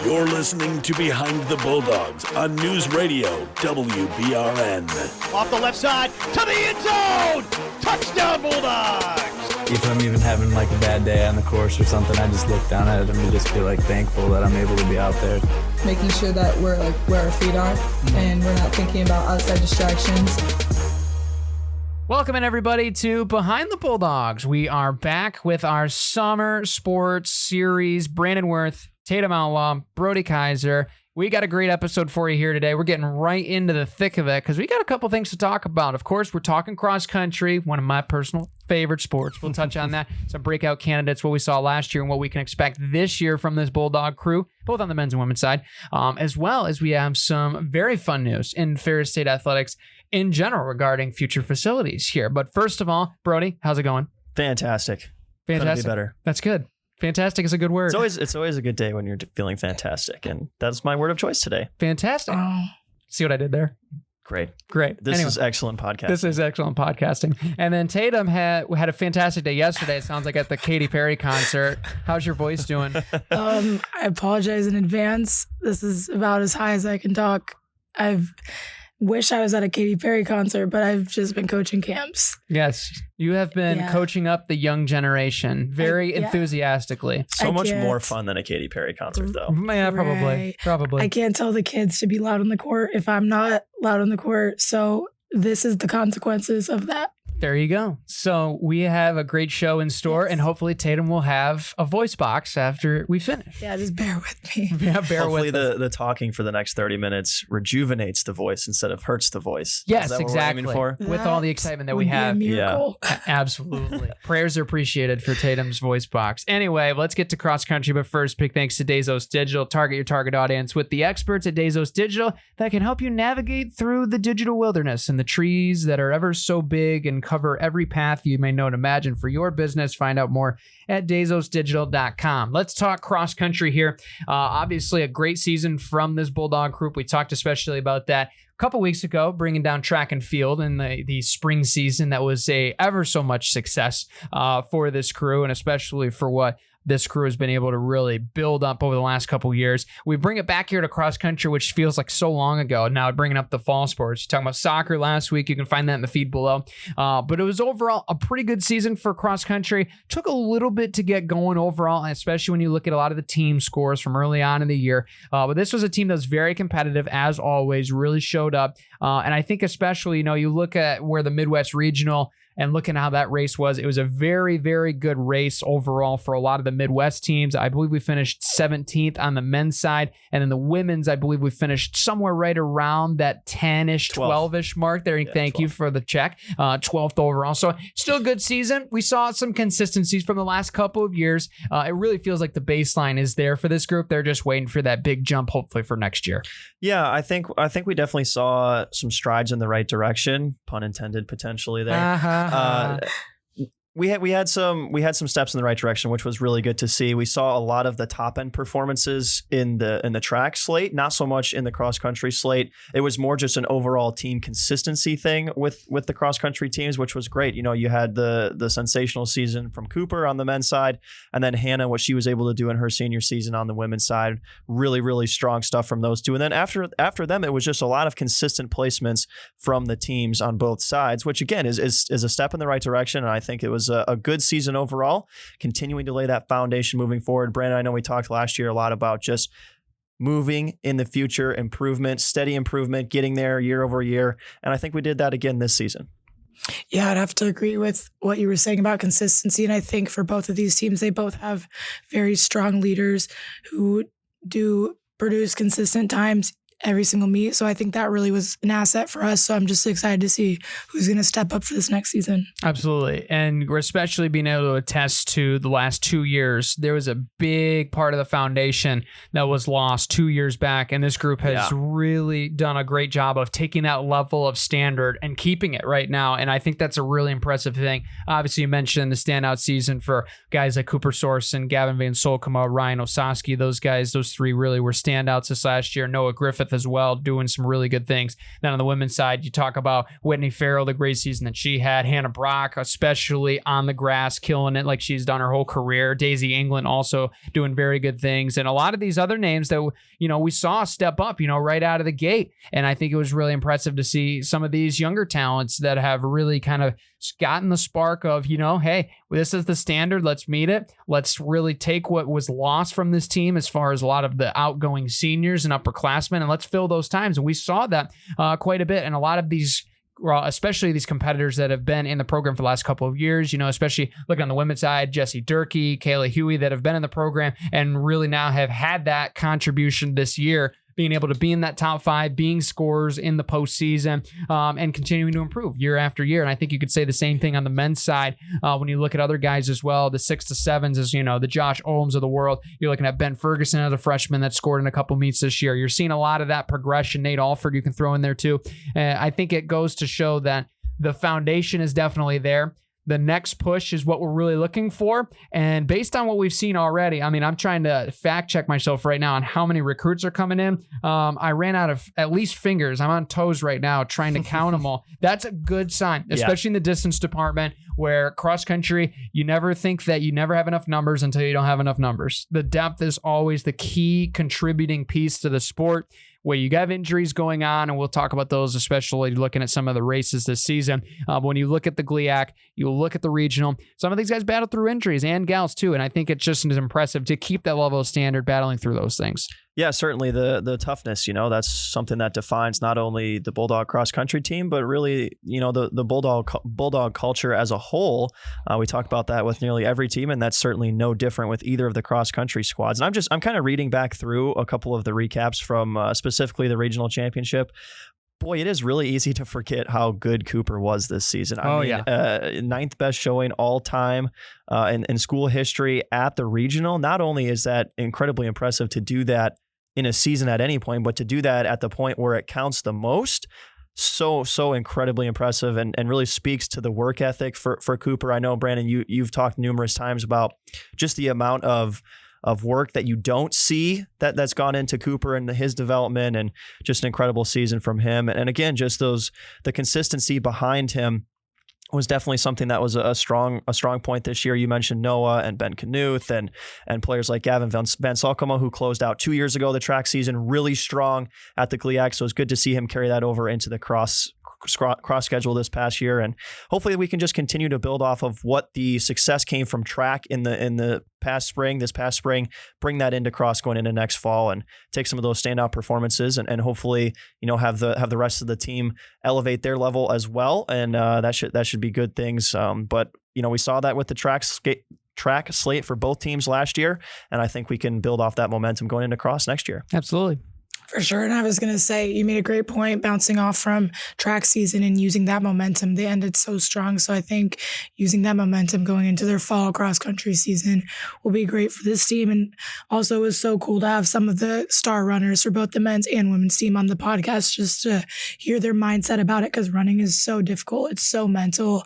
You're listening to Behind the Bulldogs on News Radio WBRN. Off the left side to the end zone. Touchdown Bulldogs. If I'm even having like a bad day on the course or something, I just look down at it and just feel like thankful that I'm able to be out there. Making sure that we're like where our feet are and we're not thinking about outside distractions. Welcome in everybody to Behind the Bulldogs. We are back with our summer sports series. Brandon Worth, Tatum Outlaw, Brody Kaiser. We got a great episode for you here today. We're getting right into the thick of it because we got a couple things to talk about. Of course, we're talking cross country, one of my personal favorite sports. We'll touch on that. Some breakout candidates, what we saw last year and what we can expect this year from this Bulldog crew, both on the men's and women's side, as well as we have some very fun news in Ferris State athletics in general regarding future facilities here. But first of all, Brody, how's it going? Fantastic. Fantastic. Couldn't be better. That's good. Fantastic is a good word. It's always a good day when you're feeling fantastic, and that's my word of choice today. Fantastic. See what I did there? Great. This is excellent podcasting. This is excellent podcasting. And then Tatum had a fantastic day yesterday. It sounds like at the Katy Perry concert. How's your voice doing? I apologize in advance. This is about as high as I can talk. Wish I was at a Katy Perry concert, but I've just been coaching camps. Yes, you have been coaching up the young generation very enthusiastically. So much more fun than a Katy Perry concert, though. Yeah, probably. I can't tell the kids to be loud on the court if I'm not loud on the court. So this is the consequences of that. There you go. So we have a great show in store, and hopefully Tatum will have a voice box after we finish. Yeah, just bear with me. Yeah, hopefully the talking for the next 30 minutes rejuvenates the voice instead of hurts the voice. Yes, is that exactly. What we're aiming for? With all the excitement that we have. Yeah, absolutely. Prayers are appreciated for Tatum's voice box. Anyway, let's get to cross country, but first, big thanks to Dazos Digital. Target your target audience with the experts at Dazos Digital that can help you navigate through the digital wilderness and the trees that are ever so big and cover every path you may know and imagine for your business. Find out more at DazosDigital.com. Let's talk cross country here. Obviously, a great season from this Bulldog group. We talked especially about that a couple weeks ago, bringing down track and field in the spring season. That was a ever so much success for this crew, and especially for what this crew has been able to really build up over the last couple years. We bring it back here to cross country, which feels like so long ago. Now bringing up the fall sports. You're talking about soccer last week. You can find that in the feed below. But it was overall a pretty good season for cross country. Took a little bit to get going overall, especially when you look at a lot of the team scores from early on in the year. But this was a team that was very competitive, as always, really showed up. And I think especially, you look at where the Midwest Regional and looking at how that race was, it was a very, very good race overall for a lot of the Midwest teams. I believe we finished 17th on the men's side. And then the women's, I believe we finished somewhere right around that 10-ish, 12-ish mark there. Thank 12. you for the check. 12th overall. So still a good season. We saw some consistencies from the last couple of years. It really feels like the baseline is there for this group. They're just waiting for that big jump, hopefully for next year. Yeah, I think we definitely saw some strides in the right direction, pun intended, potentially there. We had some steps in the right direction, which was really good to see. We saw a lot of the top end performances in the track slate, not so much in the cross country slate. It was more just an overall team consistency thing with the cross country teams, which was great. You had the sensational season from Cooper on the men's side, and then Hannah, what she was able to do in her senior season on the women's side. Really, really strong stuff from those two. And then after them, it was just a lot of consistent placements from the teams on both sides, which again is a step in the right direction. And I think it was a good season overall, continuing to lay that foundation moving forward. Brandon, I know we talked last year a lot about just moving in the future, improvement, steady improvement, getting there year over year. And I think we did that again this season. Yeah, I'd have to agree with what you were saying about consistency. And I think for both of these teams, they both have very strong leaders who do produce consistent times every single meet. So I think that really was an asset for us. So I'm just excited to see who's going to step up for this next season. Absolutely. And we're especially being able to attest to the last 2 years. There was a big part of the foundation that was lost 2 years back. And this group has really done a great job of taking that level of standard and keeping it right now. And I think that's a really impressive thing. Obviously, you mentioned the standout season for guys like Cooper Sorensen, Gavin Van Solkema, Ryan Osaski. Those guys, those three really were standouts this last year. Noah Griffith with as well, doing some really good things. Then on the women's side, you talk about Whitney Farrell, the great season that she had. Hannah Brock, especially on the grass, killing it like she's done her whole career. Daisy England also doing very good things. And a lot of these other names that, we saw step up, right out of the gate. And I think it was really impressive to see some of these younger talents that have really kind of gotten the spark of, hey, this is the standard. Let's meet it. Let's really take what was lost from this team as far as a lot of the outgoing seniors and upperclassmen, and let's fill those times. And we saw that quite a bit. And a lot of these, especially these competitors that have been in the program for the last couple of years, especially looking on the women's side, Jessie Durkee, Kayla Huey, that have been in the program and really now have had that contribution this year, being able to be in that top 5, being scorers in the postseason, and continuing to improve year after year. And I think you could say the same thing on the men's side when you look at other guys as well. The 6 to 7s is, the Josh Olms of the world. You're looking at Ben Ferguson as a freshman that scored in a couple meets this year. You're seeing a lot of that progression. Nate Alford you can throw in there too. I think it goes to show that the foundation is definitely there. The next push is what we're really looking for. And based on what we've seen already, I'm trying to fact check myself right now on how many recruits are coming in. I ran out of at least fingers. I'm on toes right now trying to count them all. That's a good sign, especially in the distance department, where cross country, you never think that you never have enough numbers until you don't have enough numbers. The depth is always the key contributing piece to the sport. Where you have injuries going on, and we'll talk about those, especially looking at some of the races this season. But when you look at the GLIAC, you look at the regional, some of these guys battle through injuries, and gals too, and I think it's just as impressive to keep that level of standard battling through those things. Yeah, certainly the toughness, that's something that defines not only the Bulldog cross country team, but really, the Bulldog culture as a whole. We talk about that with nearly every team, and that's certainly no different with either of the cross country squads. And I'm kind of reading back through a couple of the recaps from specifically the regional championship. Boy, it is really easy to forget how good Cooper was this season. Ninth best showing all time in school history at the regional. Not only is that incredibly impressive to do that in a season at any point, but to do that at the point where it counts the most, so incredibly impressive and really speaks to the work ethic for Cooper. I know, Brandon, you've talked numerous times about just the amount of work that you don't see that's gone into Cooper and his development, and just an incredible season from him. And again, just the consistency behind him was definitely something that was a strong point this year. You mentioned Noah and Ben Knuth and players like Gavin Van Salkema, who closed out 2 years ago the track season really strong at the GLIAC. So it's good to see him carry that over into the cross schedule this past year, and hopefully we can just continue to build off of what the success came from track in the past spring, bring that into cross going into next fall, and take some of those standout performances and hopefully have the rest of the team elevate their level as well, and that should be good things. But we saw that with the track slate for both teams last year, and I think we can build off that momentum going into cross next year. Absolutely. For sure. And I was going to say, you made a great point bouncing off from track season and using that momentum. They ended so strong. So I think using that momentum going into their fall cross country season will be great for this team. And also it was so cool to have some of the star runners for both the men's and women's team on the podcast, just to hear their mindset about it, because running is so difficult. It's so mental.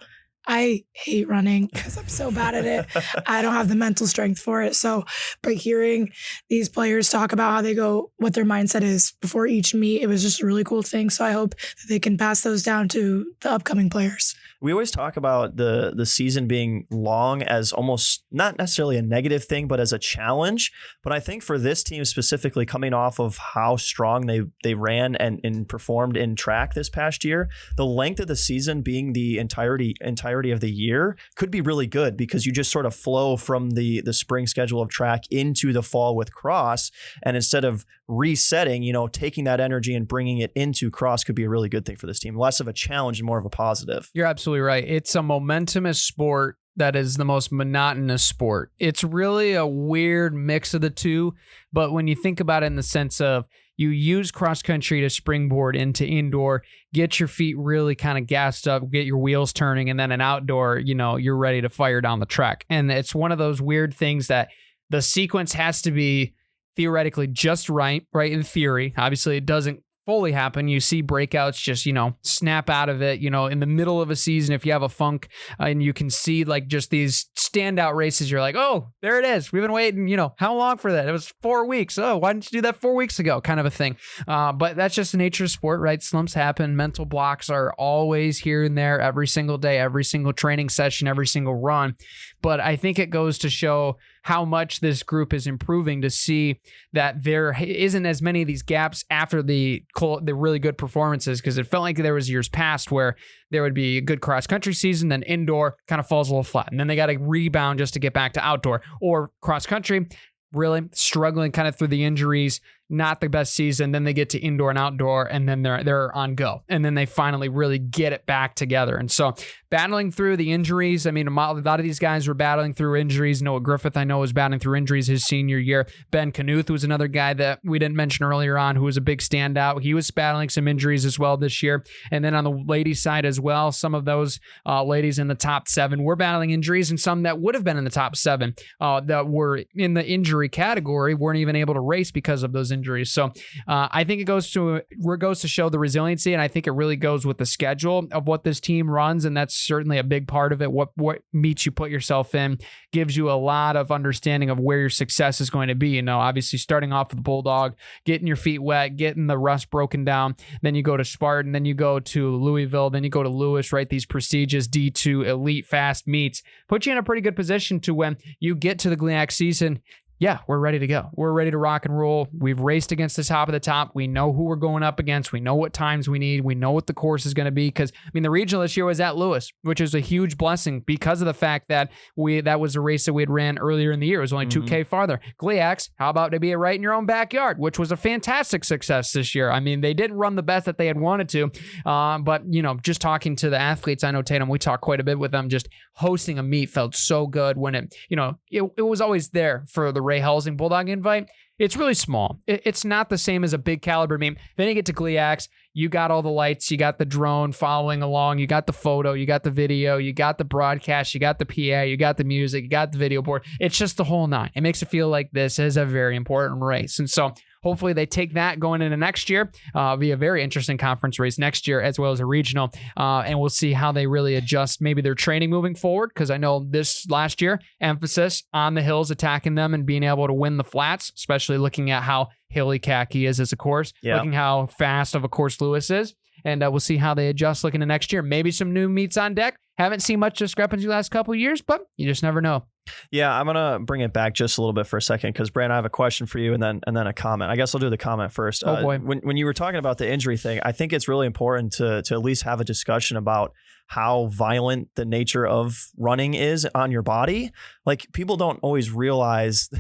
I hate running because I'm so bad at it. I don't have the mental strength for it. So by hearing these players talk about how they go, what their mindset is before each meet, it was just a really cool thing. So I hope that they can pass those down to the upcoming players. We always talk about the season being long as almost not necessarily a negative thing, but as a challenge. But I think for this team specifically, coming off of how strong they ran and performed in track this past year, the length of the season being the entirety of the year could be really good, because you just sort of flow from the spring schedule of track into the fall with cross. And instead of resetting, taking that energy and bringing it into cross could be a really good thing for this team. Less of a challenge and more of a positive. You're absolutely right. It's a momentumous sport that is the most monotonous sport. It's really a weird mix of the two. But when you think about it in the sense of you use cross country to springboard into indoor, get your feet really kind of gassed up, get your wheels turning, and then an outdoor, you're ready to fire down the track. And it's one of those weird things that the sequence has to be theoretically just right in theory. Obviously, it doesn't fully happen. You see breakouts just, snap out of it, in the middle of a season, if you have a funk and you can see like just these standout races. You're like, oh, there it is. We've been waiting, how long for that? It was 4 weeks. Oh, why didn't you do that 4 weeks ago? Kind of a thing. But that's just the nature of sport, right? Slumps happen. Mental blocks are always here and there every single day, every single training session, every single run. But I think it goes to show how much this group is improving to see that there isn't as many of these gaps after the really good performances, because it felt like there was years past where there would be a good cross country season, then indoor kind of falls a little flat, and then they got to rebound just to get back to outdoor, or cross country really struggling kind of through the injuries, not the best season. Then they get to indoor and outdoor, and then they're on go, and then they finally really get it back together. And so battling through the injuries, I mean, a lot of these guys were battling through injuries. Noah Griffith, I know, was battling through injuries his senior year. Ben Knuth was another guy that we didn't mention earlier on, who was a big standout. He was battling some injuries as well this year. And then on the ladies' side as well, some of those ladies in the top 7 were battling injuries, and some that would have been in the top 7 that were in the injury category weren't even able to race because of those injuries. So I think it goes to show the resiliency, and I think it really goes with the schedule of what this team runs, and that's certainly a big part of it. What meets you put yourself in gives you a lot of understanding of where your success is going to be. Obviously starting off with the Bulldog, getting your feet wet, getting the rust broken down, then you go to Spartan, then you go to Louisville, then you go to Lewis, right? These prestigious D2 elite fast meets put you in a pretty good position to when you get to the GLIAC season. Yeah, we're ready to go. We're ready to rock and roll. We've raced against the top of the top. We know who we're going up against. We know what times we need. We know what the course is going to be, because, the regional this year was at Lewis, which is a huge blessing because of the fact that that was a race that we had ran earlier in the year. It was only 2K farther. GLIACs, how about to be right in your own backyard, which was a fantastic success this year. They didn't run the best that they had wanted to, but, just talking to the athletes, I know, Tatum, we talked quite a bit with them. Just hosting a meet felt so good when it was always there for the Ray Helsing Bulldog invite. It's really small. It's not the same as a big caliber meet. Then you get to GLIACs, you got all the lights, you got the drone following along, you got the photo, you got the video, you got the broadcast, you got the PA, you got the music, you got the video board. It's just the whole nine. It makes it feel like this is a very important race. And so hopefully they take that going into next year. Be a very interesting conference race next year, as well as a regional. And we'll see how they really adjust maybe their training moving forward, because I know this last year, emphasis on the hills, attacking them and being able to win the flats, especially looking at how hilly Khaki is as a course, looking how fast of a course Lewis is. And we'll see how they adjust looking to next year. Maybe some new meets on deck. Haven't seen much discrepancy the last couple of years, but you just never know. Yeah, I'm gonna bring it back just a little bit for a second, because Brandon, I have a question for you, and then a comment. I guess I'll do the comment first. Oh boy! When you were talking about the injury thing, I think it's really important to at least have a discussion about how violent the nature of running is on your body. Like, people don't always realize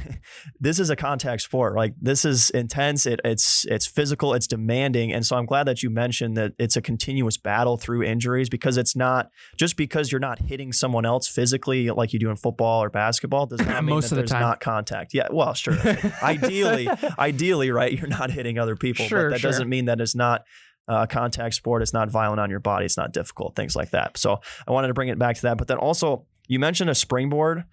this is a contact sport. Like, this is intense. It's physical. It's demanding. And so I'm glad that you mentioned that it's a continuous battle through injuries, because it's not just because you're not hitting someone else physically like you do in football or basketball does not mean that there's not contact. Yeah, well, sure. Ideally, right, you're not hitting other people, but that doesn't mean that it's not a contact sport. It's not violent on your body. It's not difficult, things like that. So I wanted to bring it back to that. But then also, you mentioned a springboard,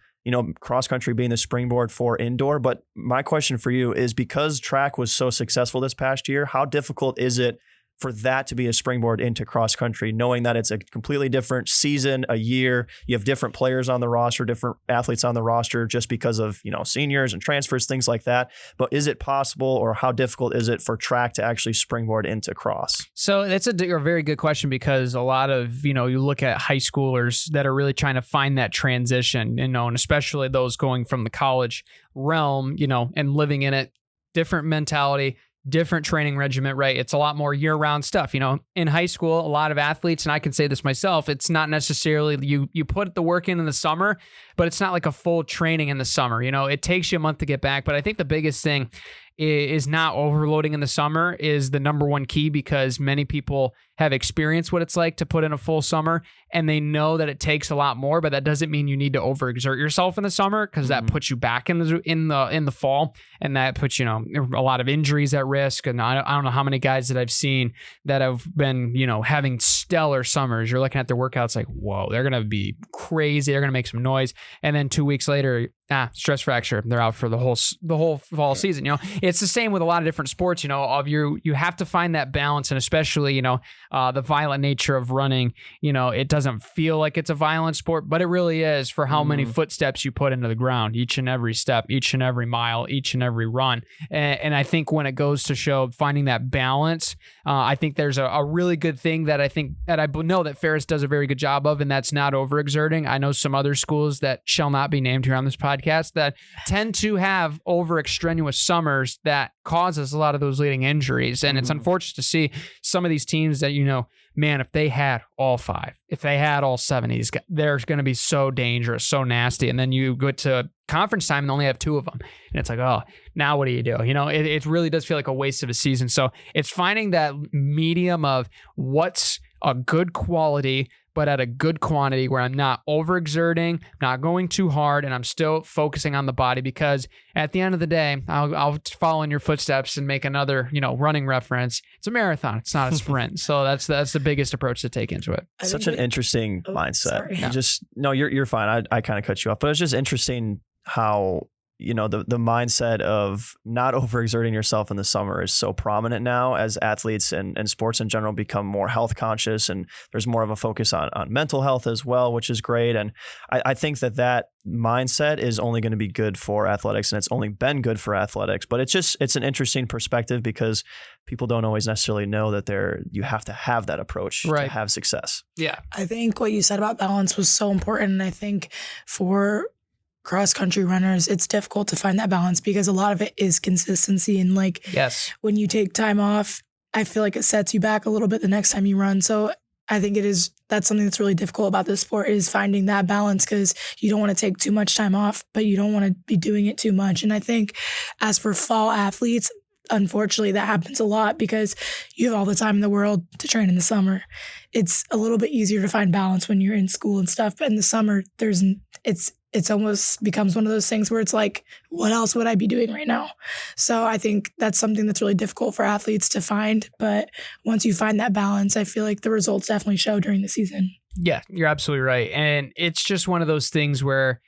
cross country being the springboard for indoor. But my question for you is, because track was so successful this past year, how difficult is it for that to be a springboard into cross country, knowing that it's a completely different season, a year, you have different players on the roster, different athletes on the roster, just because of, seniors and transfers, things like that. But is it possible, or how difficult is it for track to actually springboard into cross? So that's a very good question, because a lot of, you look at high schoolers that are really trying to find that transition, and especially those going from the college realm, and living in it, different mentality, different training regimen, right? It's a lot more year-round stuff. In high school, a lot of athletes, and I can say this myself, it's not necessarily you put the work in the summer, but it's not like a full training in the summer. It takes you a month to get back. But I think the biggest thing is not overloading in the summer is the number one key, because many people have experienced what it's like to put in a full summer, and they know that it takes a lot more, but that doesn't mean you need to overexert yourself in the summer, because that puts you back in the fall, and that puts a lot of injuries at risk. And I don't know how many guys that I've seen that have been having stellar summers. You're looking at their workouts like, whoa, they're going to be crazy. They're going to make some noise. And then 2 weeks later, stress fracture. They're out for the whole fall season. It's the same with a lot of different sports. You have to find that balance, and especially the violent nature of running. It doesn't feel like it's a violent sport, but it really is for how many footsteps you put into the ground, each and every step, each and every mile, each and every run. And I think when it goes to show finding that balance, I think there's a really good thing that I know that Ferris does a very good job of, and that's not overexerting. I know some other schools that shall not be named here on this podcast that tend to have over extraneous summers that causes a lot of those leading injuries. And it's unfortunate to see some of these teams that, man, if they had all 5, if they had all 7, they're going to be so dangerous, so nasty. And then you go to conference time and only have 2 of them. And it's like, oh, now what do you do? It really does feel like a waste of a season. So it's finding that medium of what's a good quality, but at a good quantity where I'm not overexerting, not going too hard, and I'm still focusing on the body, because at the end of the day, I'll follow in your footsteps and make another, running reference. It's a marathon. It's not a sprint. So that's the biggest approach to take into it. Such an interesting mindset. You're fine. I kind of cut you off, but it's just interesting how the mindset of not overexerting yourself in the summer is so prominent now as athletes and sports in general become more health conscious, and there's more of a focus on mental health as well, which is great. And I think that mindset is only going to be good for athletics, and it's only been good for athletics. But it's an interesting perspective because people don't always necessarily know that you have to have that approach to have success. Yeah. I think what you said about balance was so important. And I think for cross-country runners, it's difficult to find that balance because a lot of it is consistency. And when you take time off, I feel like it sets you back a little bit the next time you run. So I think that's something that's really difficult about this sport, is finding that balance, because you don't want to take too much time off, but you don't want to be doing it too much. And I think as for fall athletes, unfortunately, that happens a lot because you have all the time in the world to train in the summer. It's a little bit easier to find balance when you're in school and stuff, but in the summer, it's almost becomes one of those things where it's like, what else would I be doing right now? So I think that's something that's really difficult for athletes to find. But once you find that balance, I feel like the results definitely show during the season. Yeah, you're absolutely right. And it's just one of those things where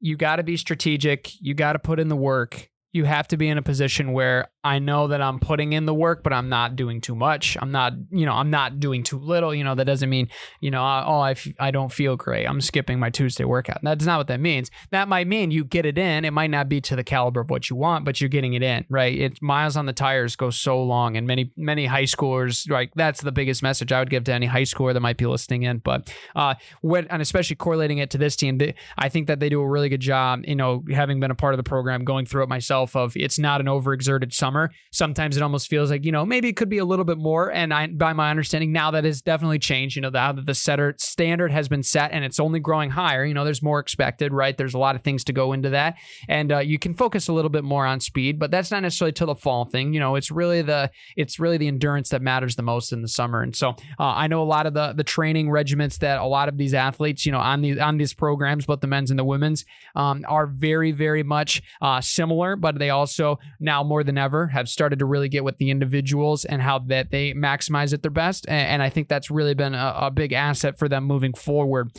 you got to be strategic. You got to put in the work. You have to be in a position where I know that I'm putting in the work, but I'm not doing too much. I'm not doing too little. That doesn't mean, I don't feel great, I'm skipping my Tuesday workout. That's not what that means. That might mean you get it in. It might not be to the caliber of what you want, but you're getting it in, right? It's miles on the tires go so long, and many high schoolers, like, that's the biggest message I would give to any high schooler that might be listening in. But and especially correlating it to this team, I think that they do a really good job, having been a part of the program, going through it myself, of it's not an overexerted summer. Sometimes it almost feels like, maybe it could be a little bit more. And by my understanding now, that has definitely changed, now that the standard has been set and it's only growing higher, there's more expected, right? There's a lot of things to go into that. And you can focus a little bit more on speed, but that's not necessarily till the fall thing. It's really the endurance that matters the most in the summer. And so I know a lot of the training regiments that a lot of these athletes, on these programs, both the men's and the women's, are very, very much similar, but they also now more than ever have started to really get with the individuals and how that they maximize at their best. And I think that's really been a big asset for them moving forward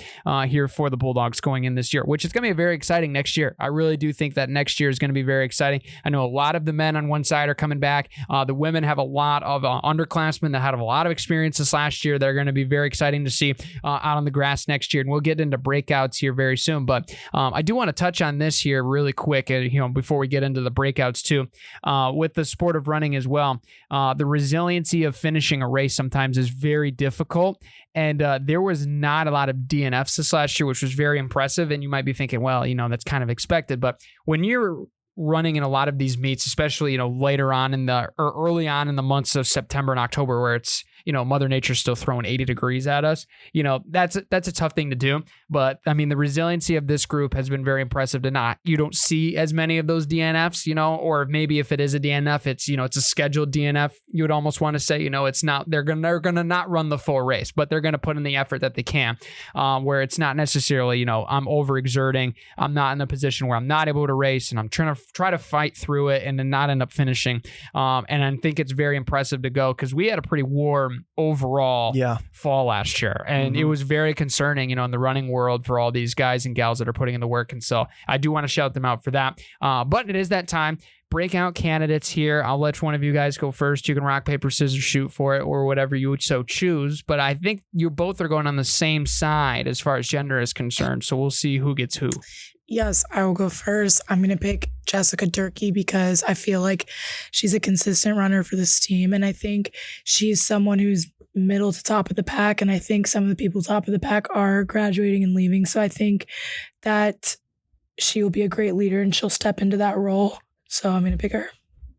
here for the Bulldogs going in this year, which is going to be very exciting next year. I really do think that next year is going to be very exciting. I know a lot of the men on one side are coming back. The women have a lot of underclassmen that had a lot of experiences last year. They're going to be very exciting to see out on the grass next year. And we'll get into breakouts here very soon. But I do want to touch on this here really quick, before we get into the breakouts too. With the sport of running as well, the resiliency of finishing a race sometimes is very difficult. And there was not a lot of DNFs this last year, which was very impressive. And you might be thinking, well, that's kind of expected. But when you're running in a lot of these meets, especially, later on early on in the months of September and October, where it's, Mother Nature's still throwing 80 degrees at us, that's a tough thing to do. But I mean, the resiliency of this group has been very impressive you don't see as many of those DNFs, or maybe if it is a DNF, it's a scheduled DNF. You would almost want to say, it's not, they're going to not run the full race, but they're going to put in the effort that they can, where it's not necessarily, I'm overexerting. I'm not in a position where I'm not able to race and I'm trying to try to fight through it and then not end up finishing. And I think it's very impressive to go because we had a pretty warm overall fall last year. And it was very concerning, in the running world for all these guys and gals that are putting in the work. And so I do want to shout them out for that. But it is that time. Breakout candidates here. I'll let one of you guys go first. You can rock, paper, scissors, shoot for it or whatever you so choose. But I think you both are going on the same side as far as gender is concerned. So we'll see who gets who. Yes, I will go first. I'm going to pick Jessica Durkee because I feel like she's a consistent runner for this team. And I think she's someone who's middle to top of the pack. And I think some of the people top of the pack are graduating and leaving. So I think that she will be a great leader and she'll step into that role. So I'm going to pick her.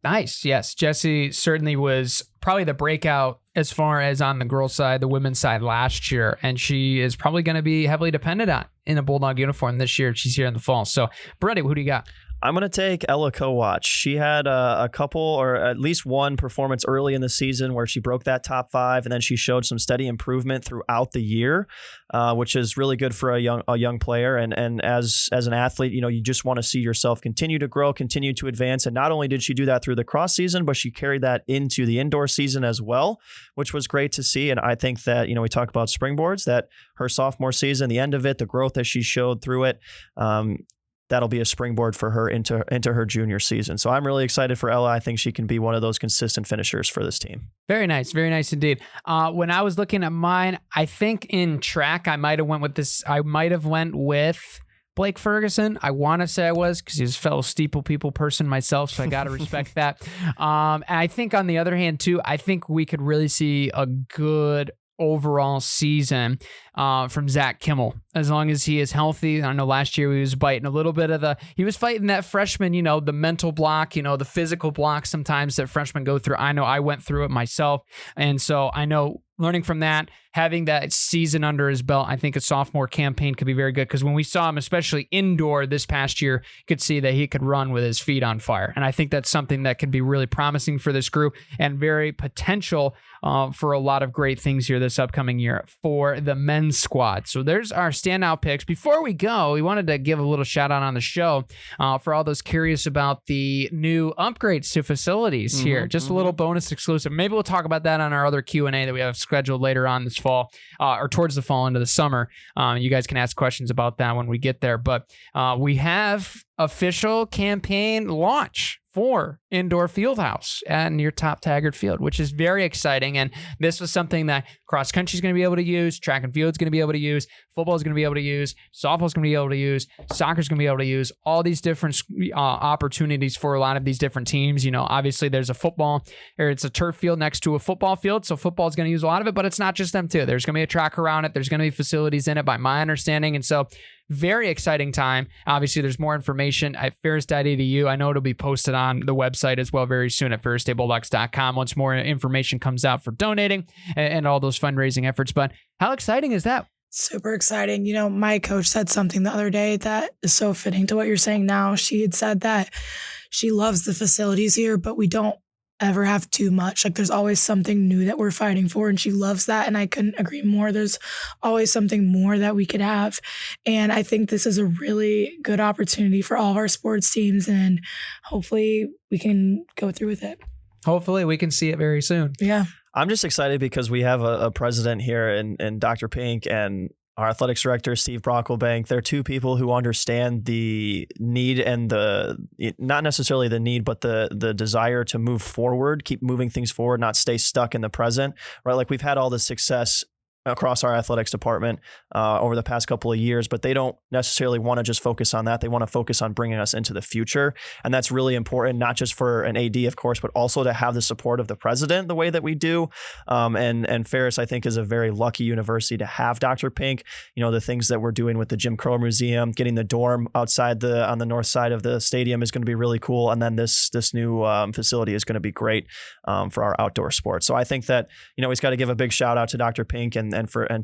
Nice. Yes. Jessie certainly was probably the breakout as far as on the girls' side, the women's side last year. And she is probably going to be heavily dependent on in a Bulldog uniform this year. She's here in the fall. So, Brady, who do you got? I'm going to take Ella Kowach. She had a couple or at least one performance early in the season where she broke that top 5, and then she showed some steady improvement throughout the year, which is really good for a young player. And as an athlete, you just want to see yourself continue to grow, continue to advance. And not only did she do that through the cross season, but she carried that into the indoor season as well, which was great to see. And I think that, we talk about springboards, that her sophomore season, the end of it, the growth that she showed through it, that'll be a springboard for her into her junior season. So I'm really excited for Ella. I think she can be one of those consistent finishers for this team. Very nice. Very nice indeed. When I was looking at mine, I think in track, I might have went with Blake Ferguson. I want to say I was because he's a fellow steeple people person myself, so I got to respect that. And I think on the other hand, too, I think we could really see a good overall season from Zach Kimmel, as long as he is healthy. I know last year he was biting a little bit of he was fighting that freshman, the mental block, the physical block sometimes that freshmen go through. I know I went through it myself. And so I know learning from that, having that season under his belt, I think a sophomore campaign could be very good because when we saw him, especially indoor this past year, you could see that he could run with his feet on fire. And I think that's something that could be really promising for this group and very potential for a lot of great things here this upcoming year for the men's squad. So there's our standout picks. Before we go, we wanted to give a little shout out on the show for all those curious about the new upgrades to facilities here. Just a little bonus exclusive. Maybe we'll talk about that on our other Q&A that we have scheduled later on this fall or towards the fall into the summer. You guys can ask questions about that when we get there. But we have official campaign launch for indoor field house at near Top Taggart Field, which is very exciting. And this was something that cross country is going to be able to use, track and field is going to be able to use, football is going to be able to use, softball is going to be able to use, soccer is going to be able to use, all these different opportunities for a lot of these different teams. Obviously there's it's a turf field next to a football field, so football is going to use a lot of it, but it's not just them too. There's going to be a track around it. There's going to be facilities in it by my understanding. And so very exciting time. Obviously, there's more information at ferris.edu. I know it'll be posted on the website as well very soon at ferrisstatebulldogs.com once more information comes out for donating and all those fundraising efforts. But how exciting is that? Super exciting. My coach said something the other day that is so fitting to what you're saying now. She had said that she loves the facilities here, but we don't ever have too much. Like there's always something new that we're fighting for, and she loves that. And I couldn't agree more. There's always something more that we could have. And I think this is a really good opportunity for all of our sports teams, and hopefully we can go through with it. Hopefully we can see it very soon. Yeah. I'm just excited because we have a president here and Dr. Pink and our athletics director, Steve Brocklebank. They're two people who understand the need and not necessarily the need, but the desire to move forward, keep moving things forward, not stay stuck in the present, right? Like we've had all this success across our athletics department over the past couple of years, but they don't necessarily want to just focus on that. They want to focus on bringing us into the future. And that's really important, not just for an AD, of course, but also to have the support of the president the way that we do. And Ferris, I think, is a very lucky university to have Dr. Pink. The things that we're doing with the Jim Crow Museum, getting the dorm outside on the north side of the stadium is going to be really cool. And then this new facility is going to be great for our outdoor sports. So I think that, he's got to give a big shout out to Dr. Pink and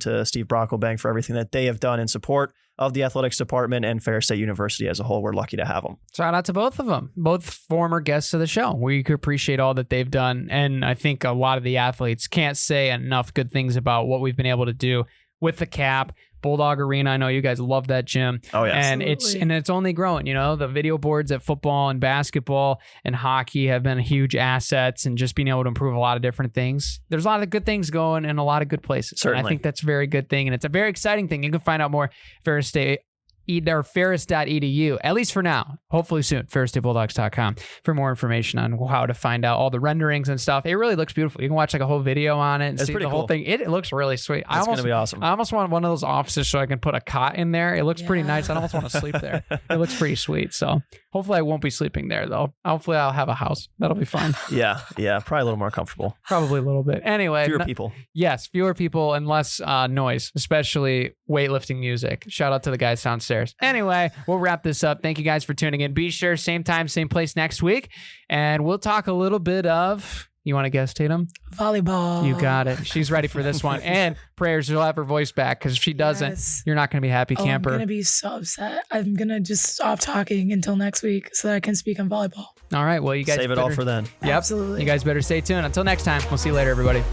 to Steve Brocklebank for everything that they have done in support of the athletics department and Ferris State University as a whole. We're lucky to have them. Shout out to both of them, both former guests of the show. We could appreciate all that they've done. And I think a lot of the athletes can't say enough good things about what we've been able to do with the cap, Bulldog Arena. I know you guys love that gym. Oh yeah. And Absolutely. it's only growing. The video boards at football and basketball and hockey have been huge assets, and just being able to improve a lot of different things. There's a lot of good things going in a lot of good places. Certainly. And I think that's a very good thing, and it's a very exciting thing. You can find out more ferris.edu, at least for now. Hopefully soon, ferrisstatebulldogs.com for more information on how to find out all the renderings and stuff. It really looks beautiful. You can watch like a whole video on it and see pretty the whole cool. thing. It looks really sweet. It's going to be awesome. I almost want one of those offices so I can put a cot in there. It looks pretty nice. I almost want to sleep there. It looks pretty sweet. So hopefully I won't be sleeping there though. Hopefully I'll have a house. That'll be fun. Yeah. Probably a little more comfortable. Probably a little bit. Anyway. Fewer people. Yes, fewer people and less noise, especially weightlifting music. Shout out to the guys downstairs. Anyway, we'll wrap this up. Thank you guys for tuning in. Be sure, same time, same place next week. And we'll talk a little bit of, you want to guess, Tatum? Volleyball. You got it. She's ready for this one. And prayers, she'll have her voice back, because if she doesn't, Yes. you're not going to be a happy camper. I'm going to be so upset. I'm going to just stop talking until next week so that I can speak on volleyball. All right. Well, you guys Save it all for then. Yep. Absolutely. You guys better stay tuned. Until next time, we'll see you later, everybody.